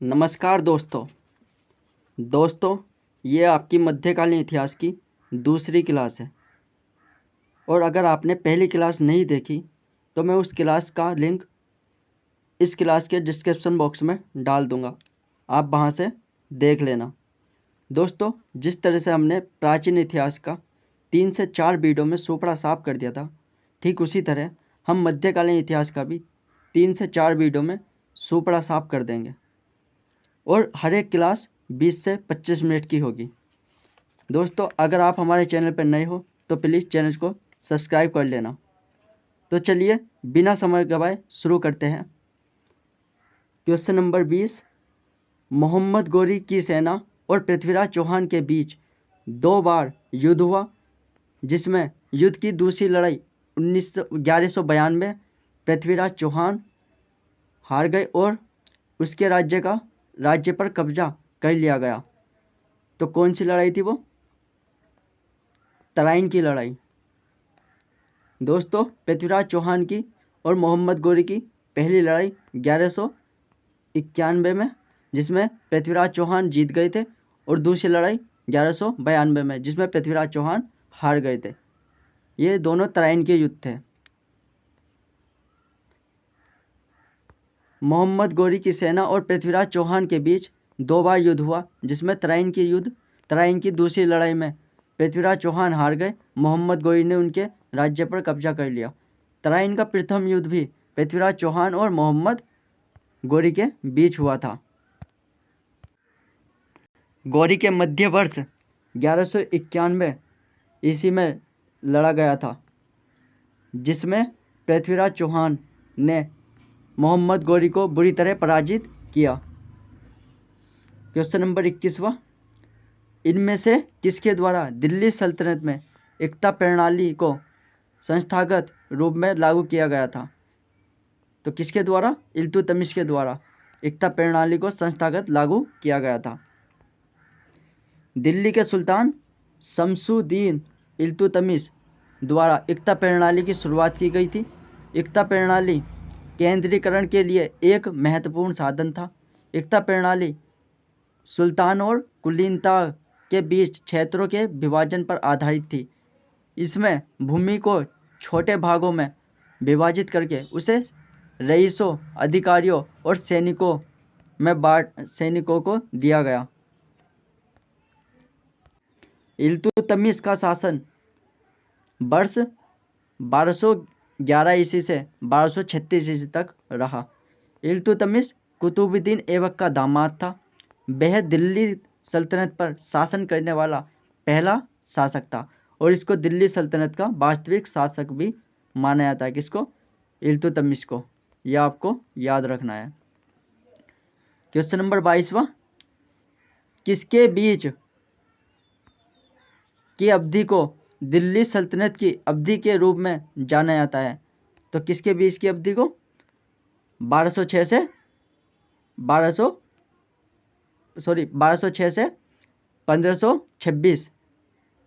नमस्कार दोस्तों ये आपकी मध्यकालीन इतिहास की दूसरी क्लास है। और अगर आपने पहली क्लास नहीं देखी तो मैं उस क्लास का लिंक इस क्लास के डिस्क्रिप्शन बॉक्स में डाल दूंगा, आप वहाँ से देख लेना। दोस्तों, जिस तरह से हमने प्राचीन इतिहास का 3 से 4 वीडियो में सुपड़ा साफ कर दिया था, ठीक उसी तरह हम मध्यकालीन इतिहास का भी 3 से 4 वीडियो में सुपड़ा साफ कर देंगे और हर एक क्लास 20 से 25 मिनट की होगी। दोस्तों, अगर आप हमारे चैनल पर नए हो तो प्लीज़ चैनल को सब्सक्राइब कर लेना। तो चलिए बिना समय गवाए शुरू करते हैं। Question number 20। मोहम्मद गोरी की सेना और पृथ्वीराज चौहान के बीच 2 बार युद्ध हुआ, जिसमें युद्ध की दूसरी लड़ाई 1192 पृथ्वीराज चौहान हार गए और उसके राज्य पर कब्जा कर लिया गया। तो कौन सी लड़ाई थी वो? तराइन की लड़ाई। दोस्तों, पृथ्वीराज चौहान की और मोहम्मद गोरी की पहली लड़ाई 1191 में, जिसमें पृथ्वीराज चौहान जीत गए थे, और दूसरी लड़ाई 1192 में, जिसमें पृथ्वीराज चौहान हार गए थे। ये दोनों तराइन के युद्ध थे। मोहम्मद गोरी की सेना और पृथ्वीराज चौहान के बीच 2 बार युद्ध हुआ, जिसमें तराइन की दूसरी लड़ाई में पृथ्वीराज चौहान हार गए, मोहम्मद गोरी ने उनके राज्य पर कब्जा कर लिया। तराइन का प्रथम युद्ध भी पृथ्वीराज चौहान और मोहम्मद गोरी के बीच हुआ था। गोरी के मध्य वर्ष 1191 ईस्वी में लड़ा गया था, जिसमें पृथ्वीराज चौहान ने मोहम्मद गोरी को बुरी तरह पराजित किया। क्वेश्चन नंबर 21वां। इनमें से किसके द्वारा दिल्ली सल्तनत में एकता प्रणाली को संस्थागत रूप में लागू किया गया था? तो किसके द्वारा? इल्तुतमिश के द्वारा एकता प्रणाली को संस्थागत लागू किया गया था। दिल्ली के सुल्तान शमसुद्दीन इल्तुतमिश द्वारा एकता प्रणाली की शुरुआत की गई थी। एकता प्रणाली केंद्रीकरण के लिए एक महत्वपूर्ण साधन था। एकता प्रणाली सुल्तान और कुलीनता के बीच क्षेत्रों के विभाजन पर आधारित थी। इसमें भूमि को छोटे भागों में विभाजित करके उसे रईसों, अधिकारियों और सैनिकों को दिया गया। इल्तुतमिश का शासन वर्ष 1211 ईस्वी से 1236 ईस्वी तक रहा। इल्तुतमिश कुतुबुद्दीन ऐबक का दामाद था। वह दिल्ली सल्तनत पर शासन करने वाला पहला शासक था और इसको दिल्ली सल्तनत का वास्तविक शासक भी माना जाता है। किसको? इल्तुतमिश को। यह आपको याद रखना है। क्वेश्चन नंबर 22वां। किसके बीच की अवधि को दिल्ली सल्तनत की अवधि के रूप में जाना जाता है? तो किसके बीच की अवधि को? 1206 से 1526।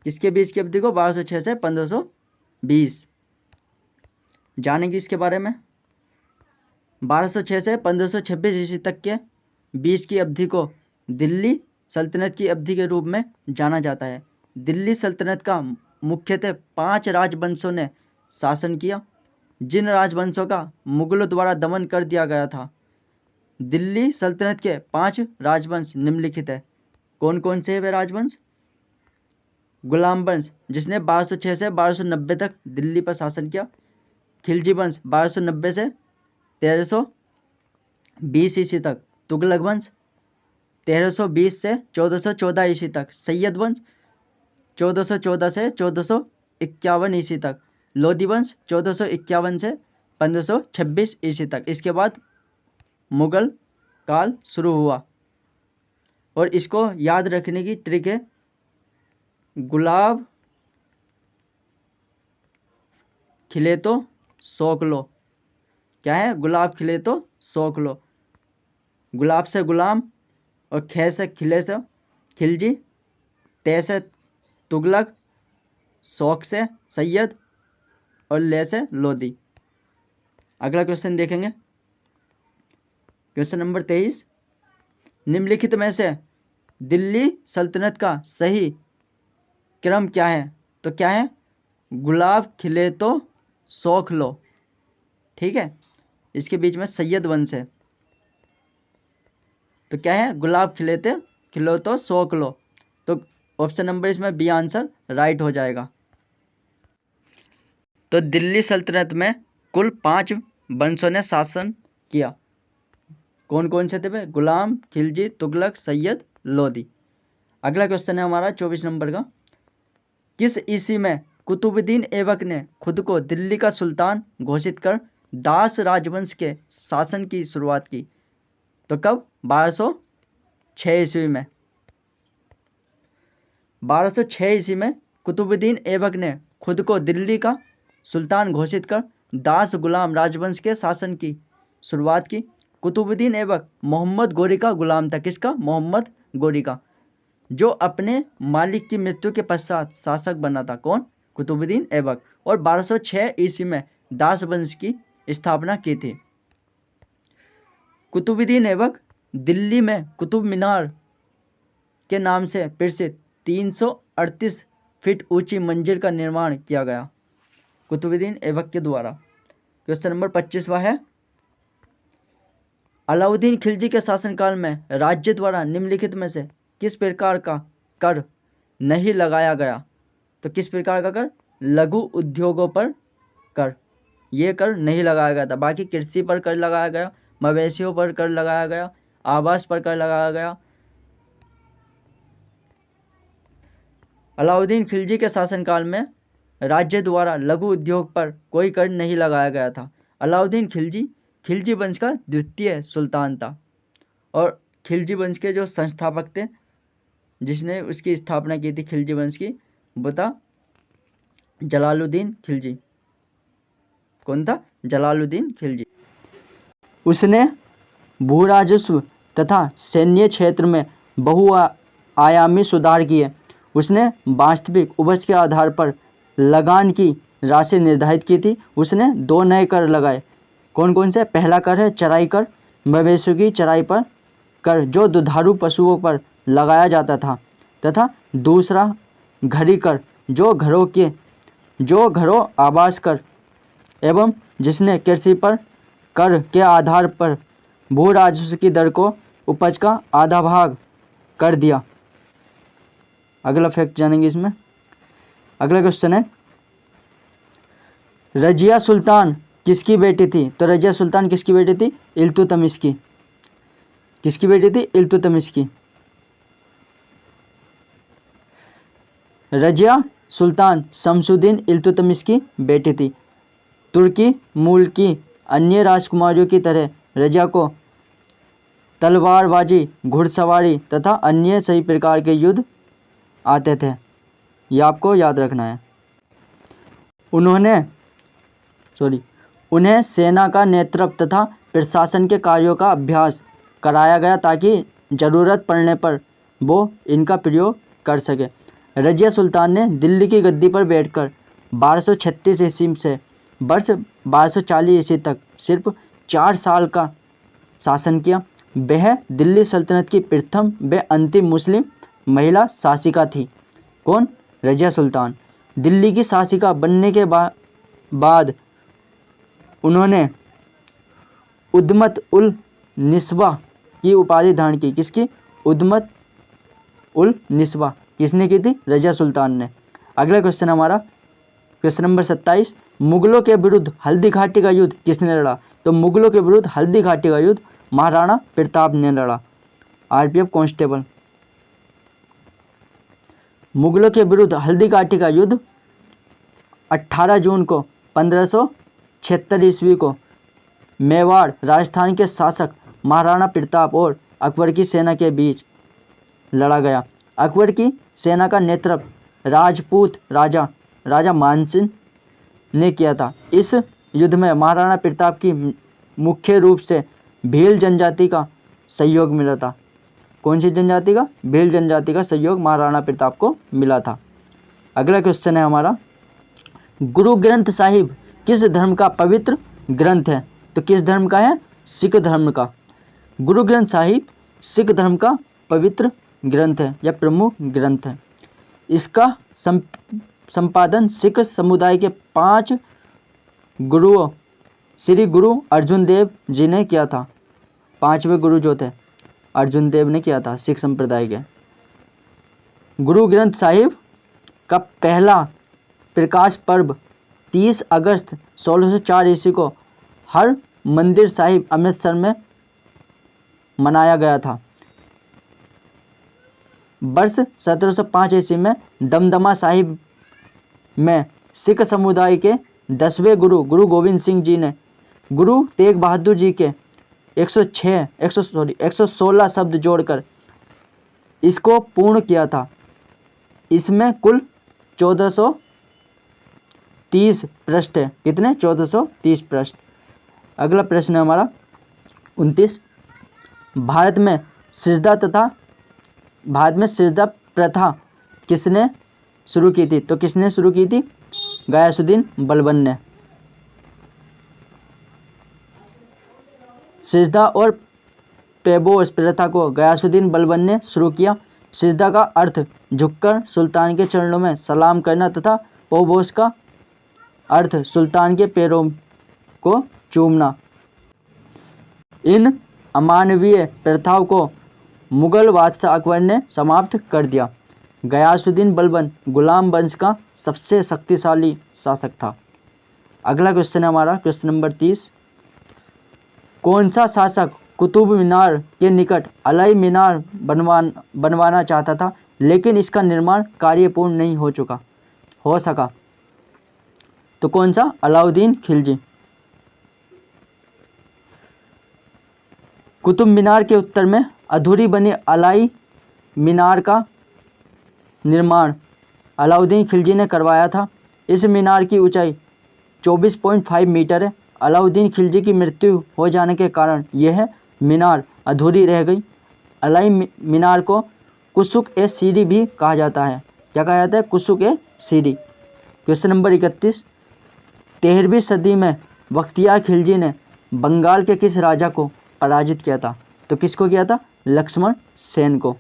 किसके बीच की अवधि को? 1206 से 1520। जानेंगे इसके बारे में। 1206 से 1526 ईस्वी तक के बीच की अवधि को दिल्ली सल्तनत की अवधि के रूप में जाना जाता है। दिल्ली सल्तनत का मुख्यतः 5 राजवंशों ने शासन किया, जिन राजवंशों का मुगलों द्वारा दमन कर दिया गया था। दिल्ली सल्तनत के 5 राजवंश निम्नलिखित है। कौन कौन से वे राजवंश? गुलाम वंश, जिसने 1206 से 1290 तक दिल्ली पर शासन किया। खिलजी वंश 1290 से 1320 ईस्वी तक। तुगलक वंश 1320 से 1414 ईस्वी तक। सैयद वंश 1414 से 1451 ईस्वी तक। लोधी वंश 1451 से 1526 ईस्वी तक। इसके बाद मुगल काल शुरू हुआ और इसको याद रखने की ट्रिक है, गुलाब खिले तो शौक लो। क्या है? गुलाब खिले तो शौक लो। गुलाब से गुलाम, और खे से खिले से खिलजी, ते से तुगलक, शौक से सैयद और ले से लोधी। अगला क्वेश्चन देखेंगे। Question number 23। निम्नलिखित में से दिल्ली सल्तनत का सही क्रम क्या है? तो क्या है? गुलाब खिले तो शौक लो। ठीक है, इसके बीच में सैयद वंश है, तो क्या है? गुलाब खिलो तो शौक लो। तो ऑप्शन नंबर इसमें बी आंसर राइट हो जाएगा। तो दिल्ली सल्तनत में कुल 5 वंशों ने शासन किया। कौन कौन से थे भाई? गुलाम, खिलजी, तुगलक, सैयद, लोदी। अगला क्वेश्चन है हमारा 24 नंबर का। किस ईस्वी में कुतुबुद्दीन ऐबक ने खुद को दिल्ली का सुल्तान घोषित कर दास राजवंश के शासन की शुरुआत की? तो कब? 1206 ईस्वी में। 1206 ईस्वी में कुतुबुद्दीन ऐबक ने खुद को दिल्ली का सुल्तान घोषित कर दास गुलाम राजवंश के शासन की शुरुआत की। कुतुबुद्दीन ऐबक मोहम्मद गोरी का गुलाम था। किसका? मोहम्मद गोरी का, जो अपने मालिक की मृत्यु के पश्चात शासक बना था। कौन? कुतुबुद्दीन ऐबक। और 1206 ईस्वी में दास वंश की स्थापना की थी। कुतुबुद्दीन ऐबक दिल्ली में कुतुब मीनार के नाम से प्रसिद्ध 338 फीट ऊंची मंजिल का निर्माण किया गया कुतुबुद्दीन ऐबक के द्वारा। क्वेश्चन नंबर 25वां है, अलाउद्दीन खिलजी के शासनकाल में राज्य द्वारा निम्नलिखित में से किस प्रकार का कर नहीं लगाया गया? तो किस प्रकार का कर? लघु उद्योगों पर कर, ये कर नहीं लगाया गया था। बाकी कृषि पर कर लगाया गया, मवेशियों पर कर लगाया गया, आवास पर कर लगाया गया। अलाउद्दीन खिलजी के शासनकाल में राज्य द्वारा लघु उद्योग पर कोई कर नहीं लगाया गया था। अलाउद्दीन खिलजी वंश का द्वितीय सुल्तान था और खिलजी वंश के जो संस्थापक थे, जिसने उसकी स्थापना की थी खिलजी वंश की, वो था जलालुद्दीन खिलजी। कौन था? जलालुद्दीन खिलजी। उसने भू राजस्व तथा सैन्य क्षेत्र में बहुआयामी सुधार किए। उसने वास्तविक उपज के आधार पर लगान की राशि निर्धारित की थी। उसने 2 नए कर लगाए। कौन कौन से? पहला कर है चराई कर, मवेशियों की चराई पर कर जो दुधारू पशुओं पर लगाया जाता था, तथा दूसरा घरी कर जो घरों आवास कर, एवं जिसने कृषि पर कर के आधार पर भू राजस्व की दर को उपज का आधा भाग कर दिया। अगला फैक्ट जानेंगे इसमें। अगला क्वेश्चन है, रजिया सुल्तान किसकी बेटी थी? तो रजिया सुल्तान किसकी बेटी थी? इल्तुतमिश की। किसकी बेटी थी? इल्तुतमिश की। रजिया सुल्तान शमसुद्दीन इल्तुतमिश की बेटी थी। तुर्की मूल की अन्य राजकुमारियों की तरह रजिया को तलवारबाजी, घुड़सवारी तथा अन्य सही प्रकार के युद्ध आते थे। यह आपको याद रखना है। उन्हें सेना का नेतृत्व तथा प्रशासन के कार्यों का अभ्यास कराया गया ताकि जरूरत पड़ने पर वो इनका प्रयोग कर सके। रजिया सुल्तान ने दिल्ली की गद्दी पर बैठकर 1236 ईस्वी से वर्ष 1240 ईस्वी तक सिर्फ 4 साल का शासन किया। वह दिल्ली सल्तनत की प्रथम व अंतिम मुस्लिम महिला शासिका थी। कौन? रजिया सुल्तान। दिल्ली की शासिका बनने के बाद उन्होंने उद्मत उल निस्वा की उपाधि धारण की। किसकी? उद्मत उल निस्वा। किसने की थी? रजिया सुल्तान ने। अगला क्वेश्चन हमारा क्वेश्चन नंबर 27, मुगलों के विरुद्ध हल्दी घाटी का युद्ध किसने लड़ा? तो मुगलों के विरुद्ध हल्दी घाटी का युद्ध महाराणा प्रताप ने लड़ा। RPF constable. मुगलों के विरुद्ध हल्दी घाटी का युद्ध 18 जून को 1576 ईस्वी को मेवाड़ राजस्थान के शासक महाराणा प्रताप और अकबर की सेना के बीच लड़ा गया। अकबर की सेना का नेतृत्व राजपूत राजा मानसिंह ने किया था। इस युद्ध में महाराणा प्रताप की मुख्य रूप से भील जनजाति का सहयोग मिला था। कौन सी जनजाति का? भील जनजाति का सहयोग महाराणा प्रताप को मिला था। अगला क्वेश्चन है हमारा, गुरु ग्रंथ साहिब किस धर्म का पवित्र ग्रंथ है? तो किस धर्म का है? सिख धर्म का। गुरु ग्रंथ साहिब सिख धर्म का पवित्र ग्रंथ है या प्रमुख ग्रंथ है। इसका संपादन सिख समुदाय के 5 गुरुओं श्री गुरु अर्जुन देव जी ने किया था। 5वें गुरु जो थे अर्जुन देव ने किया था सिख संप्रदाय के। गुरु ग्रंथ साहिब का पहला प्रकाश पर्व 30 अगस्त 1604 ईस्वी को हर मंदिर साहिब अमृतसर में मनाया गया था। वर्ष 1705 ईस्वी में दमदमा साहिब में सिख समुदाय के 10वें गुरु गुरु गोविंद सिंह जी ने गुरु तेग बहादुर जी के 116 शब्द जोड़कर इसको पूर्ण किया था। इसमें कुल 1430 पृष्ठ है। कितने? 1430 पृष्ठ। अगला प्रश्न है हमारा 29। भारत में सिजदा प्रथा किसने शुरू की थी? तो किसने शुरू की थी? गयासुद्दीन बलबन ने। सिजदा और पेबोस प्रथा को गयासुद्दीन बलबन ने शुरू किया। सिजदा का अर्थ झुककर सुल्तान के चरणों में सलाम करना तथा पेबोस का अर्थ सुल्तान के पैरों को चूमना। इन अमानवीय प्रथाओं को मुगल बादशाह अकबर ने समाप्त कर दिया। गयासुद्दीन बलबन गुलाम वंश का सबसे शक्तिशाली शासक था। अगला क्वेश्चन है हमारा क्वेश्चन नंबर 30। कौन सा शासक कुतुब मीनार के निकट अलाई मीनार बनवाना चाहता था लेकिन इसका निर्माण कार्य पूर्ण नहीं हो सका? तो कौन सा? अलाउद्दीन खिलजी। कुतुब मीनार के उत्तर में अधूरी बनी अलाई मीनार का निर्माण अलाउद्दीन खिलजी ने करवाया था। इस मीनार की ऊंचाई 24.5 मीटर है। अलाउद्दीन खिलजी की मृत्यु हो जाने के कारण यह मीनार अधूरी रह गई। अलाई मीनार को कुसुक ए सीरी भी कहा जाता है। क्या कहा जाता है? कुसुक ए सीरी। Question number 31। 13वीं सदी में बख्तियार खिलजी ने बंगाल के किस राजा को पराजित किया था? तो किसको किया था? लक्ष्मण सेन को।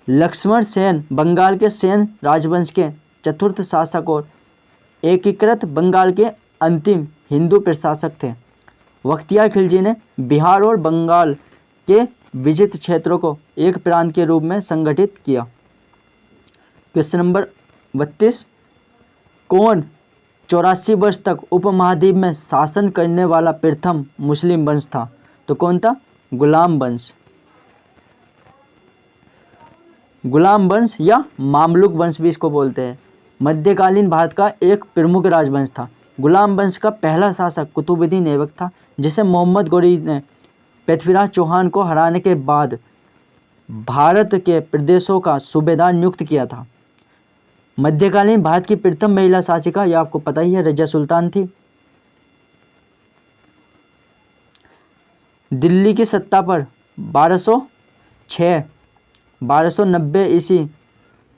लक्ष्मण सेन बंगाल के सेन राजवंश के चतुर्थ शासक और एकीकृत बंगाल के अंतिम हिंदू प्रशासक थे। बख्तियार खिलजी ने बिहार और बंगाल के विजित क्षेत्रों को एक प्रांत के रूप में संगठित किया। Question number 32। कौन 84 वर्ष तक उपमहाद्वीप में शासन करने वाला प्रथम मुस्लिम वंश था? तो कौन था? गुलाम वंश। गुलाम वंश या मामलुक वंश भी इसको बोलते हैं। मध्यकालीन भारत का एक प्रमुख राजवंश था। गुलाम वंश का पहला शासक कुतुबुद्दीन ऐबक था, जिसे मोहम्मद गौरी ने पृथ्वीराज चौहान को हराने के बाद भारत के प्रदेशों का सूबेदार नियुक्त किया था। मध्यकालीन भारत की प्रथम महिला शासिका, यह आपको पता ही है, रजिया सुल्तान थी। दिल्ली की सत्ता पर 1290 ईस्वी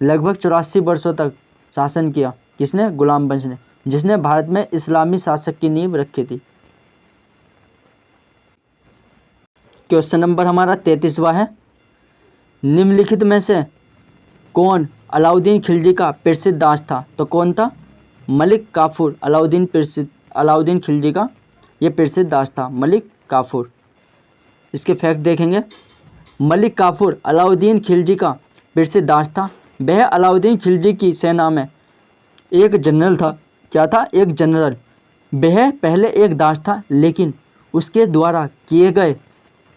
लगभग 84 वर्षों तक शासन किया। किसने? गुलाम वंश ने, जिसने भारत में इस्लामी शासक की नींव रखी थी। क्वेश्चन नंबर हमारा 33वां है। निम्नलिखित में से कौन अलाउद्दीन खिलजी का प्रसिद्ध दास था? तो कौन था? मलिक काफूर। अलाउद्दीन खिलजी का यह प्रसिद्ध दास था, मलिक काफूर। इसके फैक्ट देखेंगे। मलिक काफूर अलाउद्दीन खिलजी का प्रसिद्ध दास था। वह अलाउद्दीन खिलजी की सेना में एक जनरल था। क्या था? एक जनरल। वह पहले एक दास था, लेकिन उसके द्वारा किए गए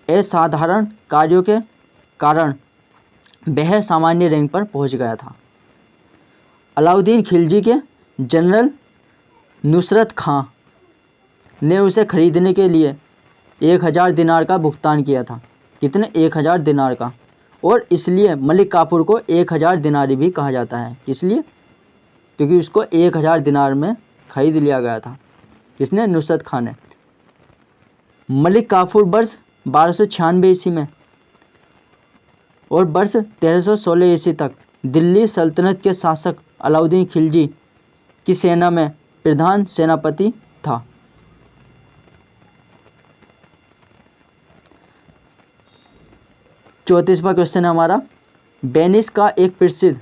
असाधारण कार्यों के कारण वह सामान्य रैंक पर पहुंच गया था। अलाउद्दीन खिलजी के जनरल नुसरत खां ने उसे खरीदने के लिए 1000 दिनार का भुगतान किया था। कितने? 1000 दिनार का। और इसलिए मलिक काफूर को 1000 दिनारी भी कहा जाता है। इसलिए क्योंकि उसको 1000 दिनार में खरीद लिया गया था। किसने? नुसरत खां ने। मलिक काफूर वर्ष 1296 ईस्वी में और वर्ष 1316 ईस्वी तक दिल्ली सल्तनत के शासक अलाउद्दीन खिलजी की सेना में प्रधान सेनापति था। 34वां क्वेश्चन है हमारा, वेनिस का एक प्रसिद्ध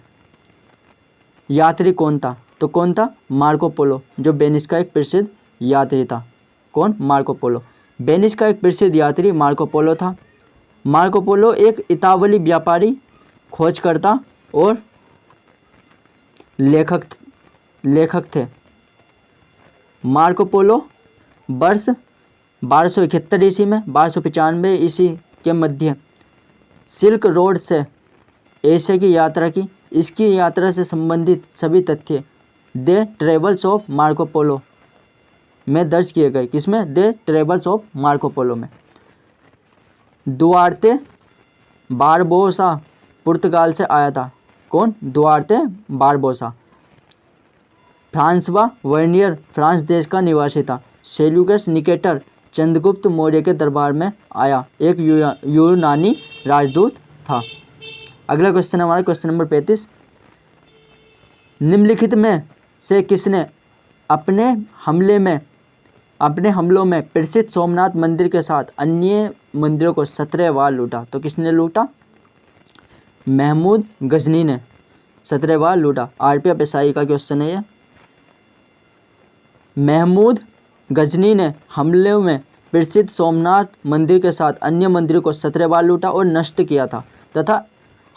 यात्री कौन था? तो कौन था? Marco Polo. जो वेनिस का एक प्रसिद्ध यात्री था, कौन? Marco Polo. वेनिस का एक प्रसिद्ध यात्री मार्को पोलो था। मार्को पोलो एक इतालवी व्यापारी, खोजकर्ता और लेखक थे। मार्को पोलो वर्ष 1271 ईस्वी में 1295 ईस्वी के मध्य सिल्क रोड से एशिया की यात्रा की। इसकी यात्रा से संबंधित सभी तथ्य the travels of Marco Polo में दर्ज किए गए। किसमें? The travels of Marco Polo में। दुआर्ते बारबोसा पुर्तगाल से आया था। कौन? Duarte Barbosa. François Bernier France देश का निवासी था। सेल्यूकस निकेटर चंद्रगुप्त मौर्य के दरबार में आया, एक यूनानी राजदूत था। अगला क्वेश्चन हमारा क्वेश्चन नंबर 35, निम्नलिखित में से किसने अपने हमलों में प्रसिद्ध सोमनाथ मंदिर के साथ अन्य मंदिरों को 17 बार लूटा? तो किसने लूटा? महमूद गजनी ने 17 बार लूटा। आरपीएफ एसआई का क्वेश्चन है ये। महमूद गजनी ने हमले में प्रसिद्ध सोमनाथ मंदिर के साथ अन्य मंदिरों को 17 बार लूटा और नष्ट किया था तथा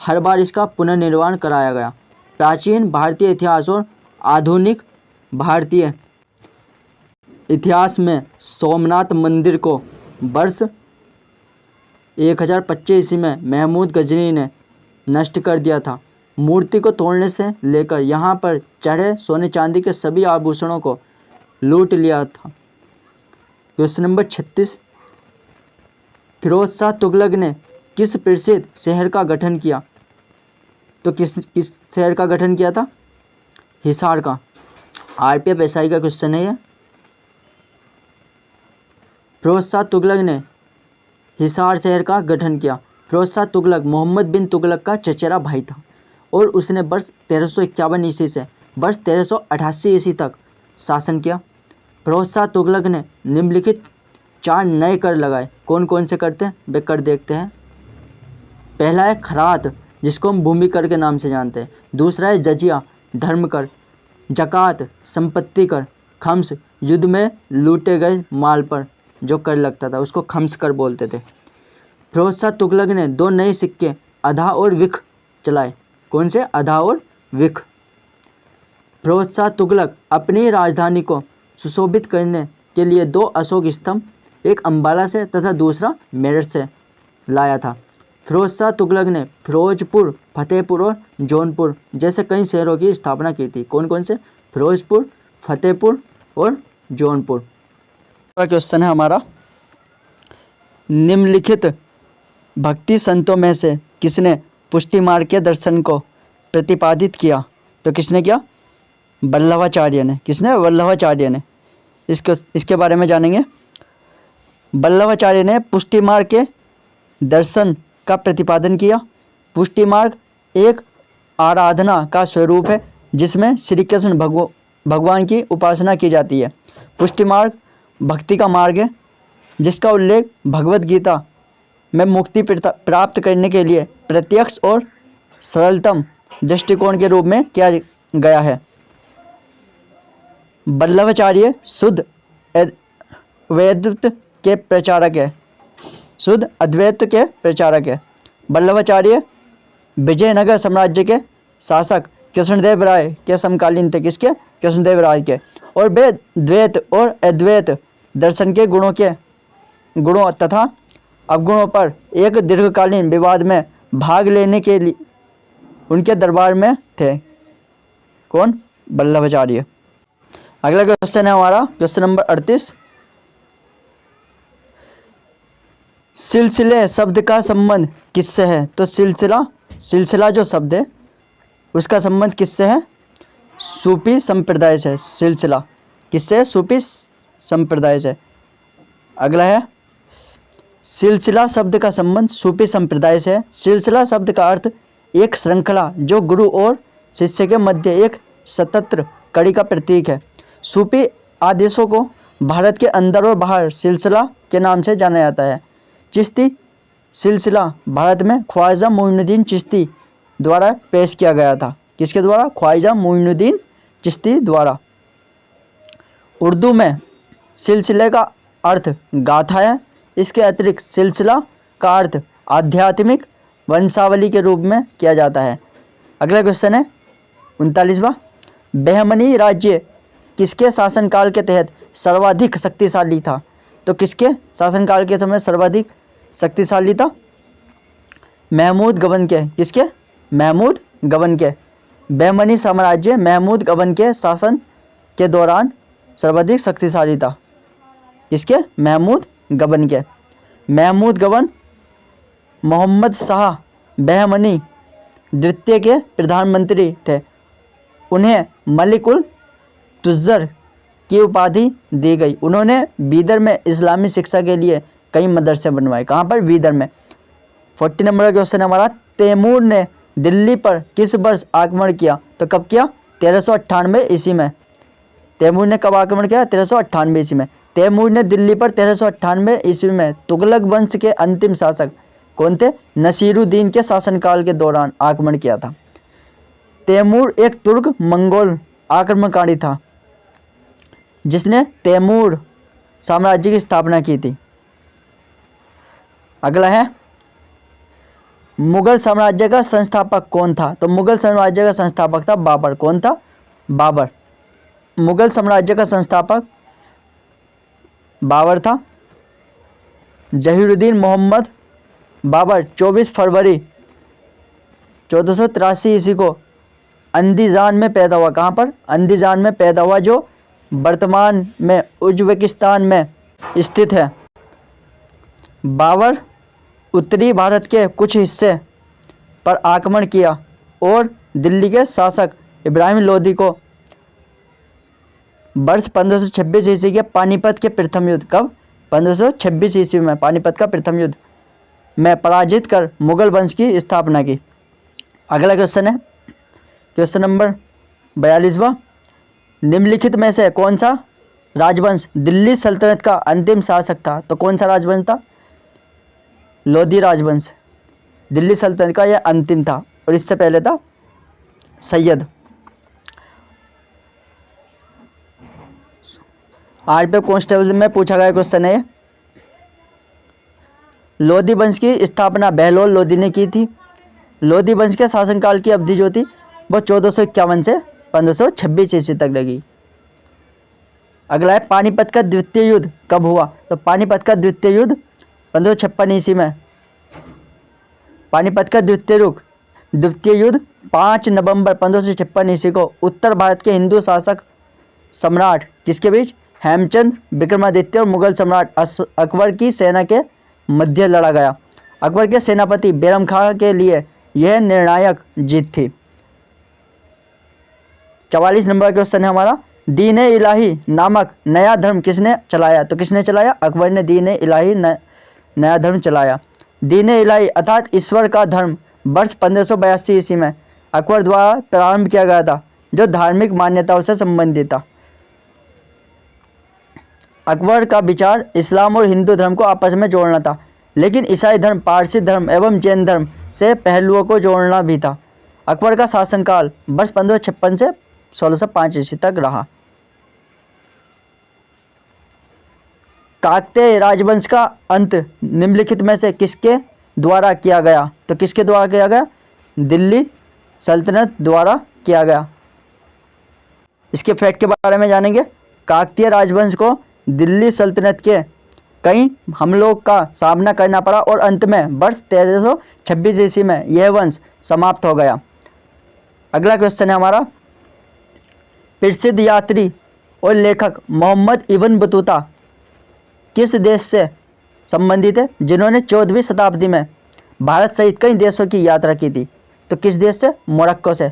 हर बार इसका पुनर्निर्माण कराया गया। प्राचीन भारतीय इतिहास और आधुनिक भारतीय इतिहास में सोमनाथ मंदिर को वर्ष 1025 ईस्वी में महमूद गजनी ने नष्ट कर दिया था। मूर्ति को तोड़ने से लेकर यहाँ पर चढ़े सोने चांदी के सभी आभूषणों को लूट लिया था। क्वेश्चन नंबर 36, फिरोज शाह तुगलक ने किस प्रसिद्ध शहर का गठन किया? तो किस शहर का गठन किया था? हिसार का। आरपीएफ एसआई का क्वेश्चन है ये। फिरोज शाह तुगलक ने हिसार शहर का गठन किया। फिरोज शाह तुगलक मोहम्मद बिन तुगलक का चचेरा भाई था और उसने वर्ष 1351 ईस्वी से वर्ष 1388 ईस्वी तक शासन किया। फिरोज शाह तुगलक ने निम्नलिखित 4 नए कर लगाए। कौन कौन से करते हैं? वे कर देखते हैं। पहला है खरात, जिसको हम भूमि कर के नाम से जानते हैं। दूसरा है जजिया, धर्म कर। जकात, संपत्ति कर। खम्स, युद्ध में लूटे गए माल पर जो कर लगता था उसको खम्स कर बोलते थे। फिरोज शाह तुगलक ने 2 नए सिक्के अधा और विख चलाए। कौन से? अधा और विख। फिरोज शाह तुगलक अपनी राजधानी को सुशोभित करने के लिए 2 अशोक स्तंभ, एक अंबाला से तथा दूसरा मेरठ से लाया था। फिरोज शाह तुगलक ने फिरोजपुर, फतेहपुर और जौनपुर जैसे कई शहरों की स्थापना की थी। कौन कौन से? फिरोजपुर, फतेहपुर और जौनपुर। क्वेश्चन है हमारा, निम्नलिखित भक्ति संतों में से किसने पुष्टि मार्ग के दर्शन को प्रतिपादित किया? तो किसने किया? वल्लभाचार्य ने। किसने? वल्लभाचार्य ने। इसके बारे में जानेंगे। वल्लभाचार्य ने पुष्टि मार्ग के दर्शन का प्रतिपादन किया। पुष्टि मार्ग एक आराधना का स्वरूप है जिसमें श्री कृष्ण भगवान की उपासना की जाती है। पुष्टि मार्ग भक्ति का मार्ग है जिसका उल्लेख भगवत गीता में मुक्ति प्राप्त करने के लिए प्रत्यक्ष और सरलतम दृष्टिकोण के रूप में किया गया है। वल्लभाचार्य शुद्ध अद्वैत के प्रचारक है। शुद्ध अद्वैत के प्रचारक है। वल्लभाचार्य विजयनगर साम्राज्य के शासक कृष्णदेव राय के समकालीन थे। किसके? कृष्णदेव राय के। और वे द्वैत और अद्वैत दर्शन के गुणों तथा अवगुणों पर एक दीर्घकालीन विवाद में भाग लेने के लिए उनके दरबार में थे। कौन? वल्लभाचार्य। अगला क्वेश्चन है हमारा क्वेश्चन नंबर 38, सिलसिले शब्द का संबंध किससे है? तो सिलसिला जो शब्द है उसका संबंध किससे है? सूफी संप्रदाय से। सिलसिला किससे? सूफी संप्रदाय से। अगला है, सिलसिला शब्द का संबंध सूफी संप्रदाय से है। सिलसिला शब्द का अर्थ एक श्रृंखला जो गुरु और शिष्य के मध्य एक सतत कड़ी का प्रतीक है। सूफी आदेशों को भारत के अंदर और बाहर सिलसिला के नाम से जाना जाता है। चिश्ती सिलसिला भारत में ख्वाजा मोइनुद्दीन चिश्ती द्वारा पेश किया गया था। किसके द्वारा? ख्वाजा मोइनुद्दीन चिश्ती द्वारा। उर्दू में सिलसिले का अर्थ गाथा है। इसके अतिरिक्त सिलसिला का अर्थ आध्यात्मिक वंशावली के रूप में किया जाता है। अगला क्वेश्चन है 39वां, बहमनी राज्य किसके शासनकाल के तहत सर्वाधिक शक्तिशाली था? तो किसके शासनकाल के समय सर्वाधिक शक्तिशाली था? महमूद गबन के। किसके? महमूद गबन के। बहमनी साम्राज्य महमूद गबन के शासन के दौरान सर्वाधिक शक्तिशाली था। किसके? महमूद गबन के। महमूद गबन मोहम्मद शाह बहमनी द्वितीय के प्रधानमंत्री थे। उन्हें मलिकुल तुज्जर की उपाधि दी गई। उन्होंने बीदर में इस्लामी शिक्षा के लिए कई मदरसे बनवाए। कहाँ पर? बीदर में। 40 नंबर का क्वेश्चन हमारा, तैमूर ने दिल्ली पर किस वर्ष आक्रमण किया? तो कब किया? 1398 ईस्वी में। तैमूर ने कब आक्रमण किया? 1398 ईस्वी में। तैमूर ने दिल्ली पर 1398 ईस्वी में तुगलक वंश के अंतिम शासक कौन थे? नसीरुद्दीन के शासनकाल के दौरान आक्रमण किया था। तैमूर एक तुर्क मंगोल आक्रमणकारी था जिसने तैमूर साम्राज्य की स्थापना की थी। अगला है, मुगल साम्राज्य का संस्थापक कौन था? तो मुगल साम्राज्य का संस्थापक था बाबर। कौन था? बाबर। मुगल साम्राज्य का संस्थापक बाबर था। जहीरुद्दीन मोहम्मद बाबर 24 फरवरी 1483 ईस्वी को अंदीजान में पैदा हुआ। कहाँ पर? अंदीजान में पैदा हुआ, जो वर्तमान में उज्बेकिस्तान में स्थित है। बाबर उत्तरी भारत के कुछ हिस्से पर आक्रमण किया और दिल्ली के शासक इब्राहिम लोदी को वर्ष 1526 ईस्वी के पानीपत के प्रथम युद्ध, कब? 1526 ईस्वी में पानीपत का प्रथम युद्ध में पराजित कर मुगल वंश की स्थापना की। अगला क्वेश्चन है क्वेश्चन नंबर 42वां, निम्नलिखित में से कौन सा राजवंश दिल्ली सल्तनत का अंतिम शासक था? तो कौन सा राजवंश था? लोधी राजवंश दिल्ली सल्तनत का यह अंतिम था और इससे पहले था सैयद। आरपीएफ कांस्टेबल में पूछा गया क्वेश्चन है। लोधी वंश की स्थापना बहलोल लोधी ने की थी। लोधी वंश के शासनकाल की अवधि जो थी वो 1451 से 1526 ईस्वी तक लगी। अगला है, पानीपत का द्वितीय युद्ध कब हुआ? तो पानीपत का द्वितीय युद्ध 1556 ईस्वी में। पानीपत का द्वितीय युद्ध 5 नवंबर 1556 ईस्वी को उत्तर भारत के हिंदू शासक सम्राट किसके बीच? हेमचंद विक्रमादित्य और मुगल सम्राट अकबर की सेना के मध्य लड़ा गया। अकबर के सेनापति बैरम खां के लिए यह निर्णायक जीत थी। 44 नंबर का क्वेश्चन है हमारा, दीन-ए इलाही नामक नया धर्म किसने चलाया? तो किसने चलाया? अकबर ने दीन-ए इलाही नया धर्म चलाया। दीन-ए इलाही अर्थात ईश्वर का धर्म वर्ष 1582 ईस्वी में अकबर द्वारा प्रारंभ किया गया था, जो धार्मिक मान्यताओं से संबंधित था। अकबर का विचार इस्लाम और हिंदू धर्म को आपस में जोड़ना था, लेकिन ईसाई धर्म, पारसी धर्म एवं जैन धर्म से पहलुओं को जोड़ना भी था। अकबर का शासनकाल वर्ष 1556 से 1605 ईस्वी तक रहा। काकतीय राजवंश का अंत निम्नलिखित में से किसके द्वारा किया गया? तो किसके द्वारा किया गया? दिल्ली सल्तनत द्वारा किया गया। इसके फैक्ट के बारे में जानेंगे। काकतीय राजवंश को दिल्ली सल्तनत के कई हमलों का सामना करना पड़ा और अंत में वर्ष 1326 ईस्वी में यह वंश समाप्त हो गया। अगला क्वेश्चन है हमारा, प्रसिद्ध यात्री और लेखक मोहम्मद इब्न बतूता किस देश से संबंधित है, जिन्होंने 14वीं शताब्दी में भारत सहित कई देशों की यात्रा की थी? तो किस देश से? मोरक्को से।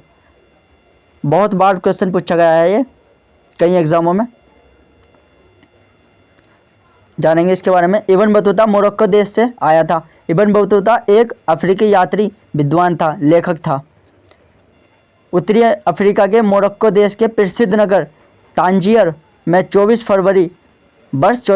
बहुत बार क्वेश्चन पूछा गया है ये कई एग्जामों में, जानेंगे इसके बारे में। इब्न बतूता मोरक्को देश से आया था। इब्न बतूता एक अफ्रीकी यात्री, विद्वान था, लेखक था। उत्तरी अफ्रीका के मोरक्को देश के प्रसिद्ध नगर तांजियर में 24 फरवरी वर्ष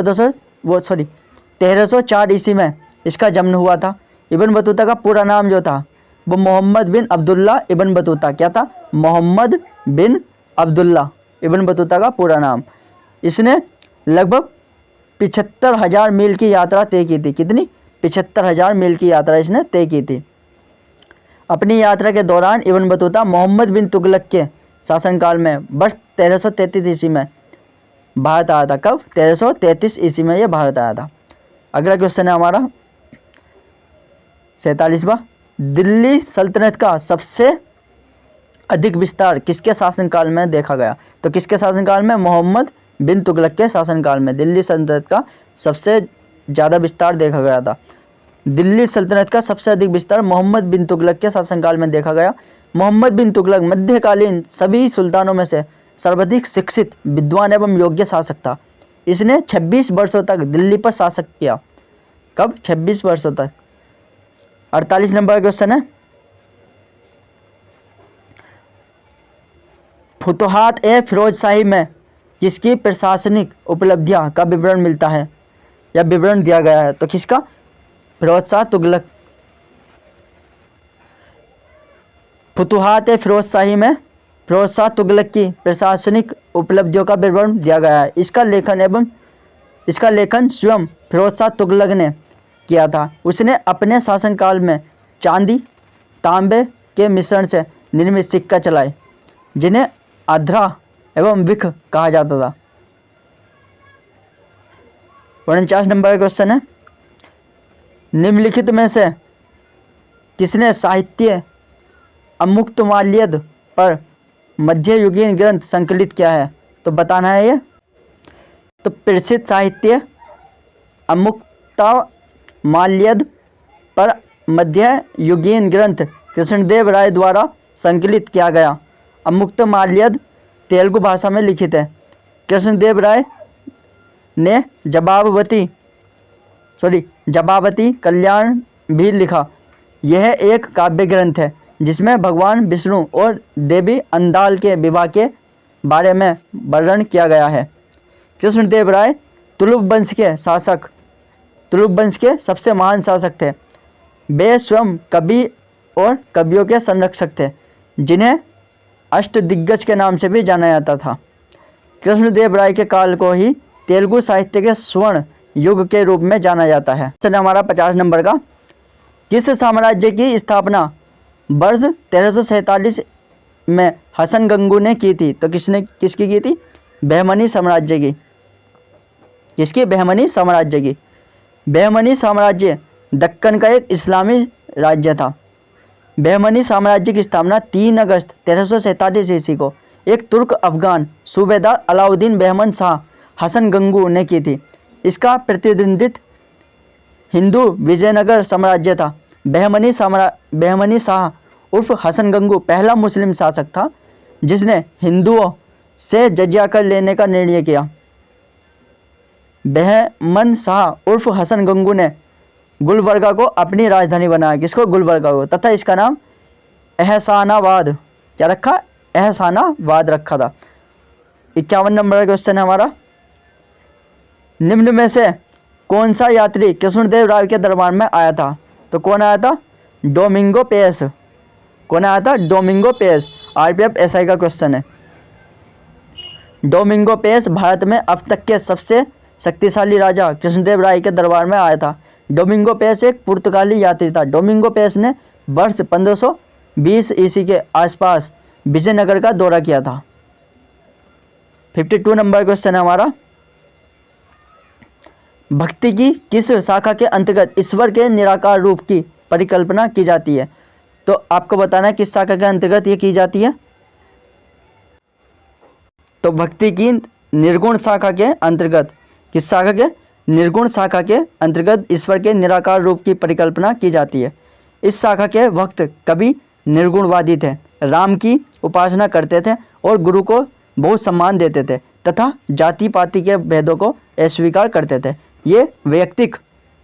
1304 ईस्वी में इसका जन्म हुआ था। इब्न बतूता का पूरा नाम जो था वो मोहम्मद बिन अब्दुल्ला इब्न बतूता क्या था? मोहम्मद बिन अब्दुल्ला इब्न बतूता का पूरा नाम। इसने लगभग 75,000 मील की यात्रा तय की थी। कितनी? 75,000 मील की यात्रा इसने तय की थी। अपनी यात्रा के दौरान इब्न बतूता मोहम्मद बिन तुगलक के शासनकाल में वर्ष 1333 ईस्वी में भारत आया था। कब? 1333 ईस्वी में यह भारत आया था। अगला क्वेश्चन है हमारा 47वां। दिल्ली सल्तनत का सबसे अधिक विस्तार किसके शासनकाल में देखा गया? तो किसके शासनकाल में? मोहम्मद बिन तुगलक के शासनकाल में दिल्ली सल्तनत का सबसे ज़्यादा विस्तार देखा गया था। दिल्ली सल्तनत का सबसे अधिक विस्तार मोहम्मद बिन तुगलक के शासनकाल में देखा गया। मोहम्मद बिन तुगलक मध्यकालीन सभी सुल्तानों में से सर्वाधिक शिक्षित, विद्वान एवं योग्य शासक था। इसने 26 वर्षों तक दिल्ली पर शासन किया। कब? 26 वर्षों तक। 48 नंबर का क्वेश्चन है फुतुहात ए फिरोजशाही में किसकी प्रशासनिक उपलब्धियां का विवरण मिलता है या विवरण दिया गया है? तो किसका? फिरोज शाह तुगलक। फुतुहात ए फिरोजशाही में फिरोज शाह तुगलक की प्रशासनिक उपलब्धियों का विवरण दिया गया है। इसका लेखन स्वयं फिरोज शाह तुगलक ने किया था। उसने अपने शासनकाल में चांदी तांबे के मिश्रण से निर्मित सिक्का चलाए जिन्हें आध्रा एवं विख कहा जाता था। 49 नंबर का क्वेश्चन है निम्नलिखित में से किसने साहित्य अमुक्तमाल्यद पर मध्ययुगीन ग्रंथ संकलित किया है? तो बताना है ये। तो प्रसिद्ध साहित्य अमुक्तमाल्यद पर मध्ययुगीन ग्रंथ कृष्णदेव राय द्वारा संकलित किया गया। अमुक्तमाल्यद तेलुगु भाषा में लिखित है। कृष्णदेव राय ने जबावती कल्याण भी लिखा। यह एक काव्य ग्रंथ है जिसमें भगवान विष्णु और देवी अंदाल के विवाह के बारे में वर्णन किया गया है। कृष्णदेव राय तुलुक वंश के सबसे महान शासक थे। वे स्वयं कवि और कवियों के संरक्षक थे जिन्हें अष्टदिग्गज के नाम से भी जाना जाता था। कृष्णदेव राय के काल को ही तेलुगु साहित्य के स्वर्ण युग के रूप में जाना जाता है। हमारा 50 नंबर का किस साम्राज्य की स्थापना वर्ष 1347 में हसन गंगू ने की थी? तो किसकी की थी? बहमनी साम्राज्य की। किसकी? बहमनी साम्राज्य की। बहमनी साम्राज्य दक्कन का एक इस्लामी राज्य था। बहमनी साम्राज्य की स्थापना 3 अगस्त 1347 ईस्वी को एक तुर्क अफगान सूबेदार अलाउद्दीन बहमन शाह हसन गंगू ने की थी। इसका प्रतिनिधित्व हिंदू विजयनगर साम्राज्य था। बहमनी शाह उर्फ हसन गंगू पहला मुस्लिम शासक था जिसने हिंदुओं से जजिया कर लेने का निर्णय किया। बहमन शाह उर्फ हसन गंगू ने गुलबर्गा को अपनी राजधानी बनाया। किसको? गुलबर्गा को। तथा इसका नाम एहसानाबाद क्या रखा? एहसानाबाद रखा था। 51 नंबर का क्वेश्चन है हमारा निम्न में से कौन सा यात्री कृष्णदेव राय के दरबार में आया था? तो कौन आया था? Domingo Paes. कौन आया था? Domingo Paes. आरपीएफ एसआई का क्वेश्चन है। डोमिंगो पेस भारत में अब तक के सबसे शक्तिशाली राजा कृष्णदेव राय के दरबार में आया था। डोमिंगो पेस एक पुर्तगाली यात्री था। डोमिंगो पेस ने वर्ष 1520 ईस्वी के आसपास विजयनगर का दौरा किया था। 52 नंबर क्वेश्चन है हमारा भक्ति की किस शाखा के अंतर्गत ईश्वर के निराकार रूप की परिकल्पना की जाती है? तो आपको बताना है किस शाखा के अंतर्गत ये की जाती है। तो भक्ति की निर्गुण शाखा के अंतर्गत, किस शाखा के? निर्गुण शाखा के अंतर्गत ईश्वर के निराकार रूप की परिकल्पना की जाती है। इस शाखा के भक्त कवि निर्गुणवादी थे, राम की उपासना करते थे और गुरु को बहुत सम्मान देते थे तथा जाति पाति के भेदों को अस्वीकार करते थे। ये वैयक्तिक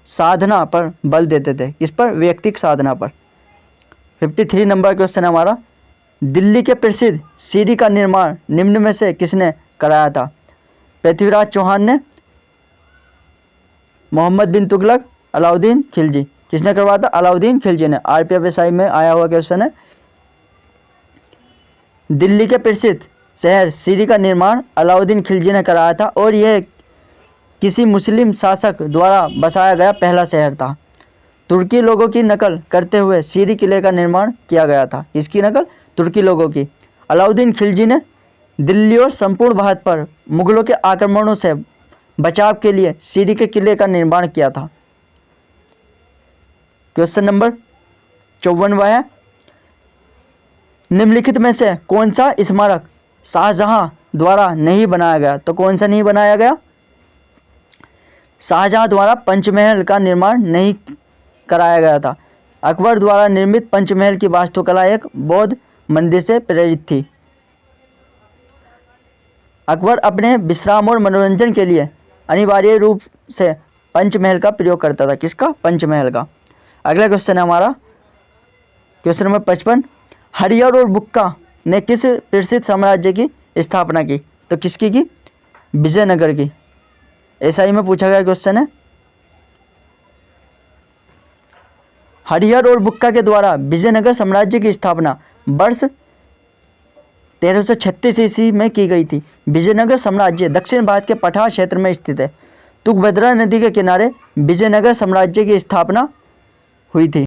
साधना पर बल देते थे। किस पर? वैयक्तिक साधना पर। 53 नंबर क्वेश्चन हमारा दिल्ली के प्रसिद्ध सीरी का निर्माण निम्न में से किसने कराया था? पृथ्वीराज चौहान ने, मोहम्मद बिन तुगलक, अलाउद्दीन खिलजी। किसने करवाया था? अलाउद्दीन खिलजी ने। RPFSI में आया हुआ क्वेश्चन है। दिल्ली के प्रसिद्ध शहर सीरी का निर्माण अलाउद्दीन खिलजी ने कराया था और यह किसी मुस्लिम शासक द्वारा बसाया गया पहला शहर था। तुर्की लोगों की नकल करते हुए सीरी किले का निर्माण किया गया था। इसकी नकल? तुर्की लोगों की। अलाउद्दीन खिलजी ने दिल्ली और संपूर्ण भारत पर मुगलों के आक्रमणों से बचाव के लिए सीरी के किले का निर्माण किया था। क्वेश्चन नंबर 54वां है, निम्नलिखित में से कौन सा स्मारक शाहजहां द्वारा नहीं बनाया गया? तो कौन सा नहीं बनाया गया? शाहजहां द्वारा पंचमहल का निर्माण नहीं कराया गया था। अकबर द्वारा निर्मित पंचमहल की वास्तुकला एक बौद्ध मंदिर से प्रेरित थी। अकबर अपने विश्राम और मनोरंजन के लिए अनिवार्य रूप से पंचमहल का प्रयोग करता था। किसका? पंचमहल का। अगला क्वेश्चन है हमारा क्वेश्चन नंबर 55, हरिहर और बुक्का ने किस प्रसिद्ध साम्राज्य की स्थापना की? तो किसकी की? विजयनगर की। SI में पूछा गया क्वेश्चन है। हरिहर और बुक्का के द्वारा विजयनगर साम्राज्य की स्थापना वर्ष 1336 ईस्वी में की गई थी। विजयनगर साम्राज्य दक्षिण भारत के पठार क्षेत्र में स्थित है। तुंगभद्रा नदी के किनारे विजयनगर साम्राज्य की स्थापना हुई थी।